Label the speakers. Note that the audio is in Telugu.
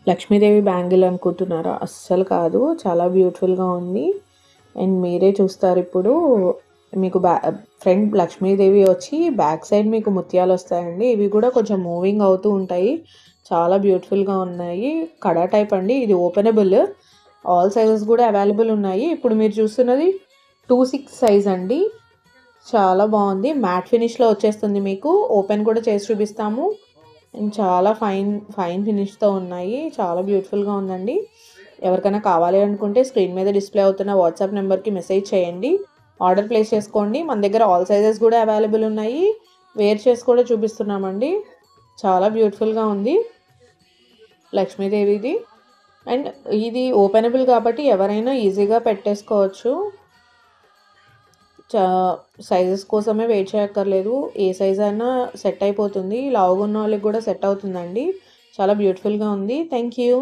Speaker 1: లక్ష్మీదేవి బ్యాంగిల్ అనుకుంటున్నారా? అస్సలు కాదు. చాలా బ్యూటిఫుల్‌గా ఉంది. అండ్ మీరే చూస్తారు ఇప్పుడు. మీకు ఫ్రంట్ లక్ష్మీదేవి వచ్చి బ్యాక్ సైడ్ మీకు ముత్యాలొస్తాయండి. ఇవి కూడా కొంచెం మూవింగ్ అవుతూ ఉంటాయి. చాలా బ్యూటిఫుల్‌గా ఉన్నాయి. కడా టైప్ అండి. ఇది ఓపెనబుల్. ఆల్ సైజెస్ కూడా అవైలబుల్ ఉన్నాయి. ఇప్పుడు మీరు చూస్తున్నది 26 సైజ్ అండి. చాలా బాగుంది. మ్యాట్ ఫినిష్‌లో వచ్చేస్తుంది మీకు. ఓపెన్ కూడా చేసి చూపిస్తాము. అండ్ చాలా ఫైన్ ఫినిష్‌తో ఉన్నాయి. చాలా బ్యూటిఫుల్‌గా ఉందండి. ఎవరికైనా కావాలి అనుకుంటే స్క్రీన్ మీద డిస్ప్లే అవుతున్న వాట్సాప్ నెంబర్‌కి మెసేజ్ చేయండి. ఆర్డర్ ప్లేస్ చేసుకోండి. మన దగ్గర ఆల్ సైజెస్ కూడా అవైలబుల్ ఉన్నాయి. వేర్ చేసి కూడా చూపిస్తున్నామండి. చాలా బ్యూటిఫుల్‌గా ఉంది లక్ష్మీదేవిది. అండ్ ఇది ఓపెనబుల్ కాబట్టి ఎవరైనా ఈజీగా పెట్టేసుకోవచ్చు. సైజెస్ కోసమే వెయిట్ చేయక్కర్లేదు. ఏ సైజ్ అయినా సెట్ అయిపోతుంది. లావుగా ఉన్న వాళ్ళకి కూడా సెట్ అవుతుందండి. చాలా బ్యూటిఫుల్‌గా ఉంది. Thank you.